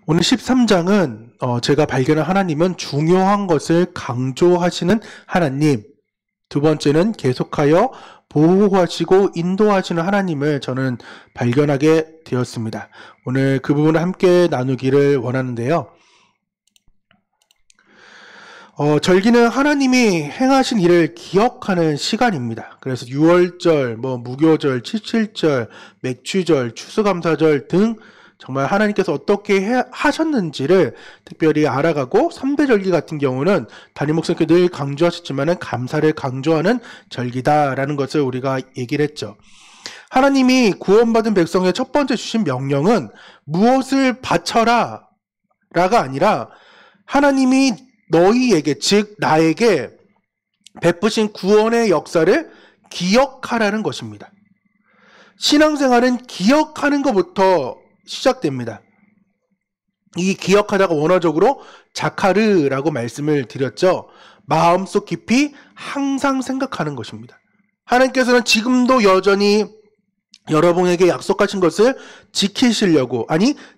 오늘 13장은 제가 발견한 하나님은 중요한 것을 강조하시는 하나님, 두 번째는 계속하여 보호하시고 인도하시는 하나님을 저는 발견하게 되었습니다. 오늘 그 부분을 함께 나누기를 원하는데요. 절기는 하나님이 행하신 일을 기억하는 시간입니다. 그래서 유월절, 무교절, 칠칠절, 맥주절, 추수감사절 등 정말 하나님께서 어떻게 하셨는지를 특별히 알아가고 3대 절기 같은 경우는 담임 목사님께 늘 강조하셨지만 감사를 강조하는 절기다라는 것을 우리가 얘기를 했죠. 하나님이 구원받은 백성의 첫 번째 주신 명령은 무엇을 바쳐라 라가 아니라 하나님이 너희에게, 즉 나에게 베푸신 구원의 역사를 기억하라는 것입니다. 신앙생활은 기억하는 것부터 시작됩니다. 이 기억하다가 원어적으로 자카르라고 말씀을 드렸죠. 마음속 깊이 항상 생각하는 것입니다. 하나님께서는 지금도 여전히 여러분에게 약속하신 것을 지키시려고,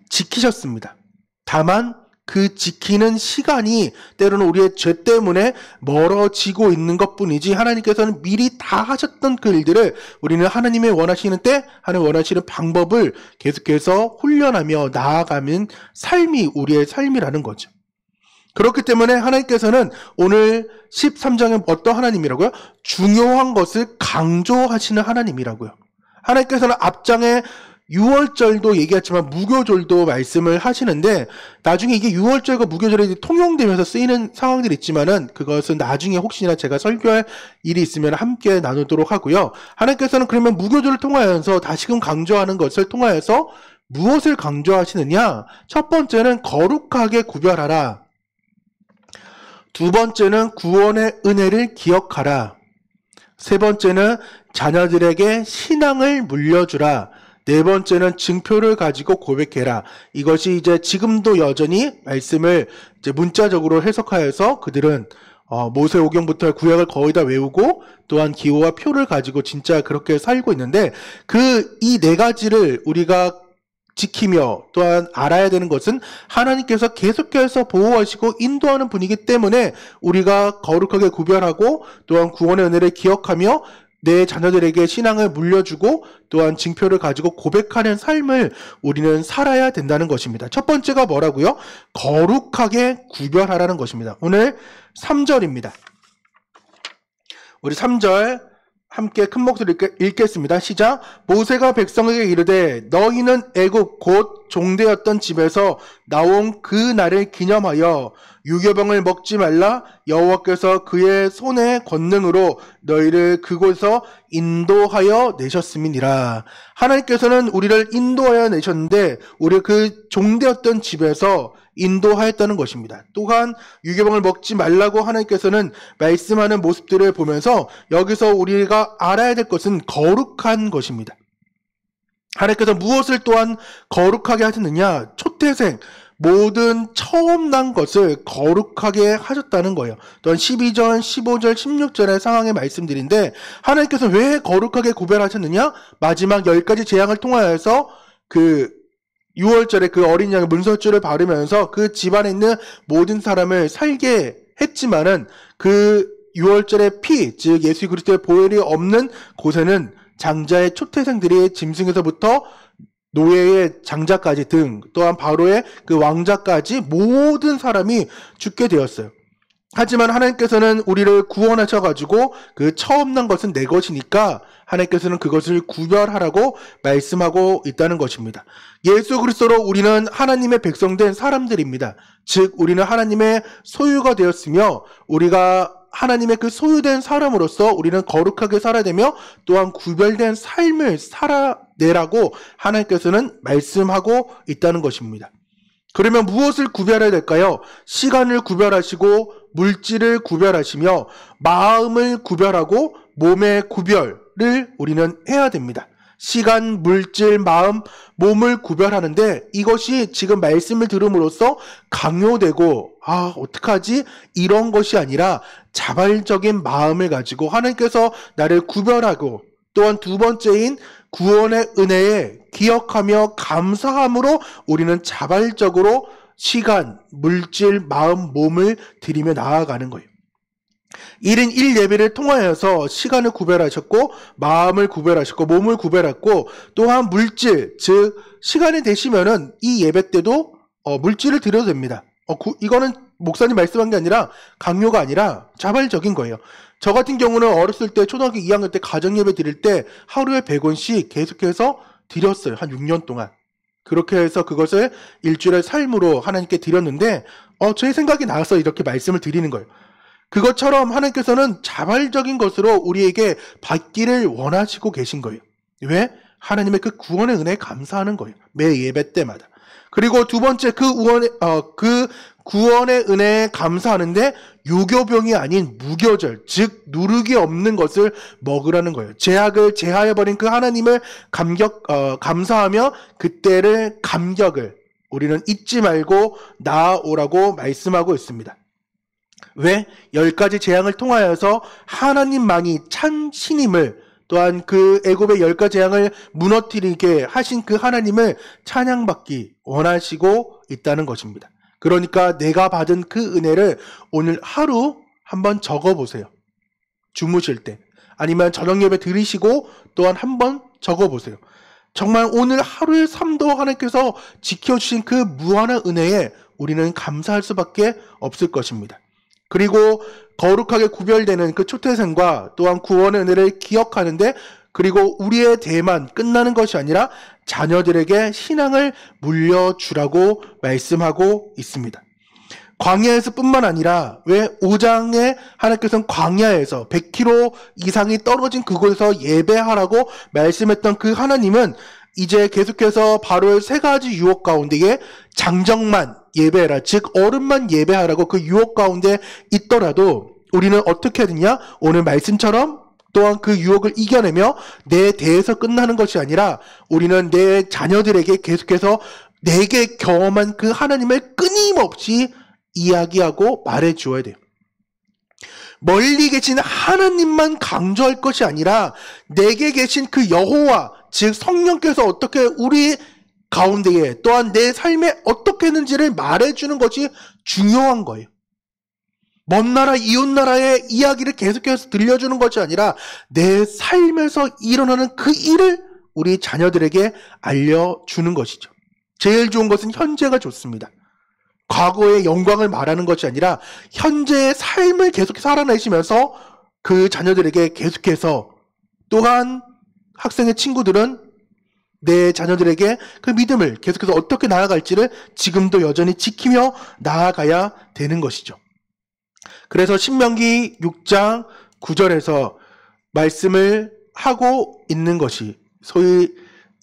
지키셨습니다. 다만 그 지키는 시간이 때로는 우리의 죄 때문에 멀어지고 있는 것뿐이지 하나님께서는 미리 다 하셨던 그 일들을 우리는 하나님의 원하시는 때 하나님 원하시는 방법을 계속해서 훈련하며 나아가는 삶이 우리의 삶이라는 거죠. 그렇기 때문에 하나님께서는 오늘 13장에 어떤 하나님이라고요? 중요한 것을 강조하시는 하나님이라고요. 하나님께서는 앞장에 유월절도 얘기했지만 무교절도 말씀을 하시는데 나중에 이게 유월절과 무교절이 통용되면서 쓰이는 상황들이 있지만은 그것은 나중에 혹시나 제가 설교할 일이 있으면 함께 나누도록 하고요. 하나님께서는 그러면 무교절을 통하여서 다시금 강조하는 것을 통하여서 무엇을 강조하시느냐? 첫 번째는 거룩하게 구별하라. 두 번째는 구원의 은혜를 기억하라. 세 번째는 자녀들에게 신앙을 물려주라. 네 번째는 증표를 가지고 고백해라. 이것이 이제 지금도 여전히 말씀을 이제 문자적으로 해석하여서 그들은 모세오경부터 구약을 거의 다 외우고 또한 기호와 표를 가지고 진짜 그렇게 살고 있는데 이 네 가지를 우리가 지키며 또한 알아야 되는 것은 하나님께서 계속해서 보호하시고 인도하는 분이기 때문에 우리가 거룩하게 구별하고 또한 구원의 은혜를 기억하며 내 자녀들에게 신앙을 물려주고 또한 징표를 가지고 고백하는 삶을 우리는 살아야 된다는 것입니다. 첫 번째가 뭐라고요? 거룩하게 구별하라는 것입니다. 오늘 3절입니다. 우리 3절 함께 큰 목소리로 읽겠습니다. 시작. 모세가 백성에게 이르되 너희는 애굽 곧 종되었던 집에서 나온 그 날을 기념하여 유교병을 먹지 말라. 여호와께서 그의 손의 권능으로 너희를 그곳에서 인도하여 내셨음이니라. 하나님께서는 우리를 인도하여 내셨는데 우리 그 종되었던 집에서 인도하였다는 것입니다. 또한 유교병을 먹지 말라고 하나님께서는 말씀하는 모습들을 보면서 여기서 우리가 알아야 될 것은 거룩한 것입니다. 하나님께서 무엇을 또한 거룩하게 하셨느냐? 초태생 모든 처음 난 것을 거룩하게 하셨다는 거예요. 또한 12절, 15절, 16절의 상황의 말씀들인데 하나님께서 왜 거룩하게 구별하셨느냐? 마지막 10가지 재앙을 통하여서 그 6월절에 그 어린 양의 문설주를 바르면서 그 집안에 있는 모든 사람을 살게 했지만은 그 6월절의 피, 즉 예수 그리스도의 보혈이 없는 곳에는 장자의 초태생들이 짐승에서부터 노예의 장자까지 등 또한 바로의 그 왕자까지 모든 사람이 죽게 되었어요. 하지만 하나님께서는 우리를 구원하셔가지고 그 처음 난 것은 내 것이니까 하나님께서는 그것을 구별하라고 말씀하고 있다는 것입니다. 예수 그리스도로 우리는 하나님의 백성된 사람들입니다. 즉 우리는 하나님의 소유가 되었으며 우리가 하나님의 그 소유된 사람으로서 우리는 거룩하게 살아야 되며 또한 구별된 삶을 살아내라고 하나님께서는 말씀하고 있다는 것입니다. 그러면 무엇을 구별해야 될까요? 시간을 구별하시고 물질을 구별하시며 마음을 구별하고 몸의 구별을 우리는 해야 됩니다. 시간, 물질, 마음, 몸을 구별하는데 이것이 지금 말씀을 들음으로써 강요되고 어떡하지? 이런 것이 아니라 자발적인 마음을 가지고 하나님께서 나를 구별하고 또한 두 번째인 구원의 은혜에 기억하며 감사함으로 우리는 자발적으로 시간, 물질, 마음, 몸을 들이며 나아가는 거예요. 1인 1예배를 통하여서 시간을 구별하셨고 마음을 구별하셨고 몸을 구별했고 또한 물질, 즉 시간이 되시면은 이 예배 때도 물질을 드려도 됩니다. 이거는 목사님 말씀한 게 아니라 강요가 아니라 자발적인 거예요. 저 같은 경우는 어렸을 때 초등학교 2학년 때 가정예배 드릴 때 하루에 100원씩 계속해서 드렸어요. 한 6년 동안. 그렇게 해서 그것을 일주일의 삶으로 하나님께 드렸는데 제 생각이 나서 이렇게 말씀을 드리는 거예요. 그것처럼 하나님께서는 자발적인 것으로 우리에게 받기를 원하시고 계신 거예요. 왜? 하나님의 그 구원의 은혜에 감사하는 거예요. 매 예배 때마다. 그리고 두 번째 그 구원의 은혜에 감사하는데 유교병이 아닌 무교절, 즉 누룩이 없는 것을 먹으라는 거예요. 죄악을 제하여버린 그 하나님을 감사하며 그때를 감격을 우리는 잊지 말고 나아오라고 말씀하고 있습니다. 왜? 10가지 재앙을 통하여서 하나님만이 참 신임을 또한 그 애굽의 10가지 재앙을 무너뜨리게 하신 그 하나님을 찬양받기 원하시고 있다는 것입니다. 그러니까 내가 받은 그 은혜를 오늘 하루 한번 적어보세요. 주무실 때 아니면 저녁 예배 들으시고 또한 한번 적어보세요. 정말 오늘 하루의 삶도 하나님께서 지켜주신 그 무한한 은혜에 우리는 감사할 수밖에 없을 것입니다. 그리고 거룩하게 구별되는 그 초태생과 또한 구원의 은혜를 기억하는데 그리고 우리의 대만 끝나는 것이 아니라 자녀들에게 신앙을 물려주라고 말씀하고 있습니다. 광야에서 뿐만 아니라 왜 5장에 하나님께서는 광야에서 100km 이상이 떨어진 그곳에서 예배하라고 말씀했던 그 하나님은 이제 계속해서 바로의 3가지 유혹 가운데에 장정만 예배해라, 즉 어른만 예배하라고 그 유혹 가운데 있더라도 우리는 어떻게 해야 되냐? 오늘 말씀처럼 또한 그 유혹을 이겨내며 내 대에서 끝나는 것이 아니라 우리는 내 자녀들에게 계속해서 내게 경험한 그 하나님을 끊임없이 이야기하고 말해 주어야 돼요. 멀리 계신 하나님만 강조할 것이 아니라 내게 계신 그 여호와, 즉 성령께서 어떻게 우리 가운데에 또한 내 삶에 어떻게 했는지를 말해주는 것이 중요한 거예요. 먼 나라 이웃 나라의 이야기를 계속해서 들려주는 것이 아니라 내 삶에서 일어나는 그 일을 우리 자녀들에게 알려주는 것이죠. 제일 좋은 것은 현재가 좋습니다. 과거의 영광을 말하는 것이 아니라 현재의 삶을 계속 살아내시면서 그 자녀들에게 계속해서 또한 학생의 친구들은 내 자녀들에게 그 믿음을 계속해서 어떻게 나아갈지를 지금도 여전히 지키며 나아가야 되는 것이죠. 그래서 신명기 6장 9절에서 말씀을 하고 있는 것이 소위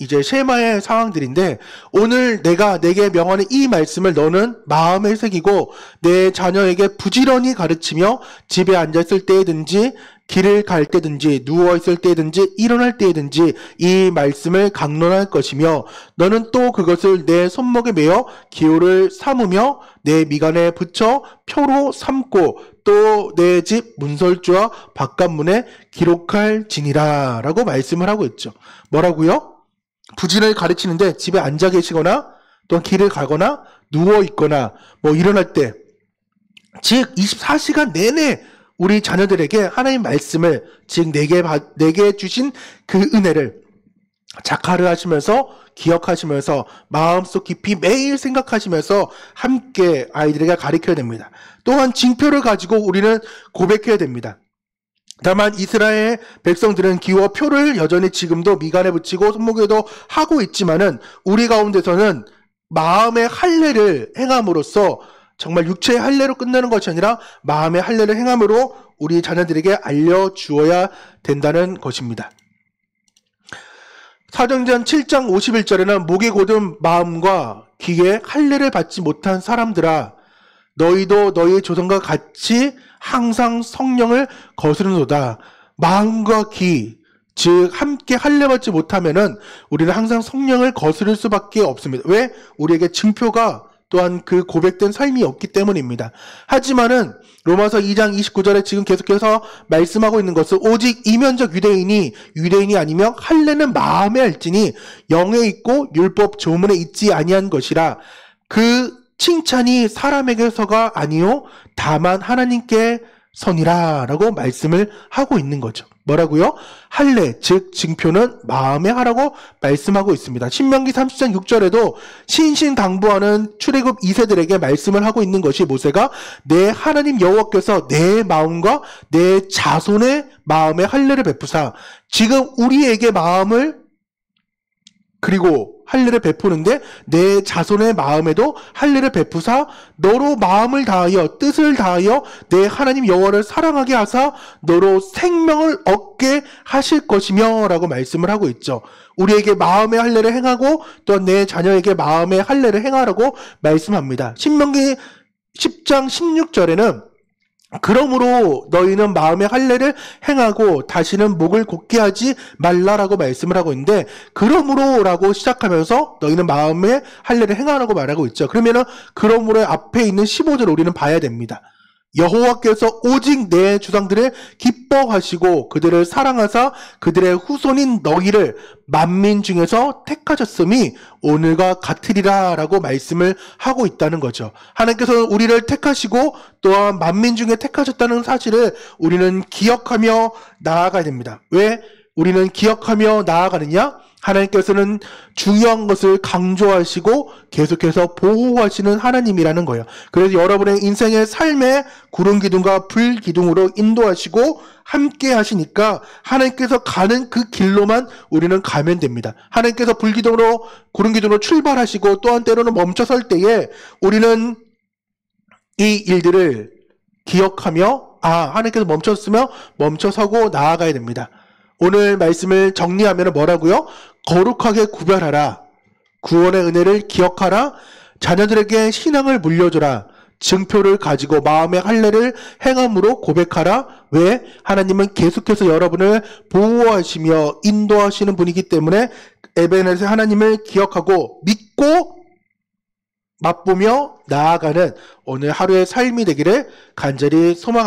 이제 쉐마의 상황들인데 오늘 내가 내게 명하는 이 말씀을 너는 마음에 새기고 내 자녀에게 부지런히 가르치며 집에 앉았을 때든지 길을 갈 때든지 누워있을 때든지 일어날 때든지 이 말씀을 강론할 것이며 너는 또 그것을 내 손목에 매어 기호를 삼으며 내 미간에 붙여 표로 삼고 또 내 집 문설주와 바깥문에 기록할지니라 라고 말씀을 하고 있죠. 뭐라고요? 부지런히 가르치는데 집에 앉아 계시거나 또는 길을 가거나 누워있거나 뭐 일어날 때 즉 24시간 내내 우리 자녀들에게 하나님 말씀을 즉 내게 주신 그 은혜를 자카를 하시면서 기억하시면서 마음속 깊이 매일 생각하시면서 함께 아이들에게 가르쳐야 됩니다. 또한 징표를 가지고 우리는 고백해야 됩니다. 다만 이스라엘 백성들은 기호와 표를 여전히 지금도 미간에 붙이고 손목에도 하고 있지만은 우리 가운데서는 마음의 할례를 행함으로써 정말 육체의 할례로 끝나는 것이 아니라 마음의 할례를 행함으로 우리 자녀들에게 알려주어야 된다는 것입니다. 사도행전 7장 51절에는 목이 곧은 마음과 귀에 할례를 받지 못한 사람들아 너희도 너희 조상과 같이 항상 성령을 거스르노다. 마음과 귀, 즉 함께 할례 받지 못하면은 우리는 항상 성령을 거스를 수밖에 없습니다. 왜? 우리에게 증표가 또한 그 고백된 삶이 없기 때문입니다. 하지만은 로마서 2장 29절에 지금 계속해서 말씀하고 있는 것은 오직 이면적 유대인이 아니며 할례는 마음에 할지니 영에 있고 율법 조문에 있지 아니한 것이라. 그 칭찬이 사람에게서가 아니요 다만 하나님께 선이라 라고 말씀을 하고 있는 거죠. 뭐라고요? 할례, 즉 증표는 마음에 하라고 말씀하고 있습니다. 신명기 30장 6절에도 신신당부하는 출애굽 2세들에게 말씀을 하고 있는 것이 모세가 내 하나님 여호와께서 내 마음과 내 자손의 마음에 할례를 베푸사. 지금 우리에게 마음을 그리고 할례를 베푸는데 내 자손의 마음에도 할례를 베푸사 너로 마음을 다하여 뜻을 다하여 내 하나님 여호와를 사랑하게 하사 너로 생명을 얻게 하실 것이며 라고 말씀을 하고 있죠. 우리에게 마음의 할례를 행하고 또 내 자녀에게 마음의 할례를 행하라고 말씀합니다. 신명기 10장 16절에는 그러므로 너희는 마음의 할례를 행하고 다시는 목을 곧게 하지 말라라고 말씀을 하고 있는데 그러므로라고 시작하면서 너희는 마음의 할례를 행하라고 말하고 있죠. 그러면은 그러므로의 앞에 있는 15절을 우리는 봐야 됩니다. 여호와께서 오직 내 주상들을 기뻐하시고 그들을 사랑하사 그들의 후손인 너희를 만민 중에서 택하셨음이 오늘과 같으리라 라고 말씀을 하고 있다는 거죠. 하나님께서 우리를 택하시고 또한 만민 중에 택하셨다는 사실을 우리는 기억하며 나아가야 됩니다. 왜 우리는 기억하며 나아가느냐? 하나님께서는 중요한 것을 강조하시고 계속해서 보호하시는 하나님이라는 거예요. 그래서 여러분의 인생의 삶의 구름기둥과 불기둥으로 인도하시고 함께 하시니까 하나님께서 가는 그 길로만 우리는 가면 됩니다. 하나님께서 불기둥으로 구름기둥으로 출발하시고 또한 때로는 멈춰설 때에 우리는 이 일들을 기억하며 하나님께서 멈췄으면 멈춰서고 나아가야 됩니다. 오늘 말씀을 정리하면 뭐라고요? 거룩하게 구별하라. 구원의 은혜를 기억하라. 자녀들에게 신앙을 물려줘라. 증표를 가지고 마음의 할례를 행함으로 고백하라. 왜? 하나님은 계속해서 여러분을 보호하시며 인도하시는 분이기 때문에 에베네셀 하나님을 기억하고 믿고 맛보며 나아가는 오늘 하루의 삶이 되기를 간절히 소망합니다.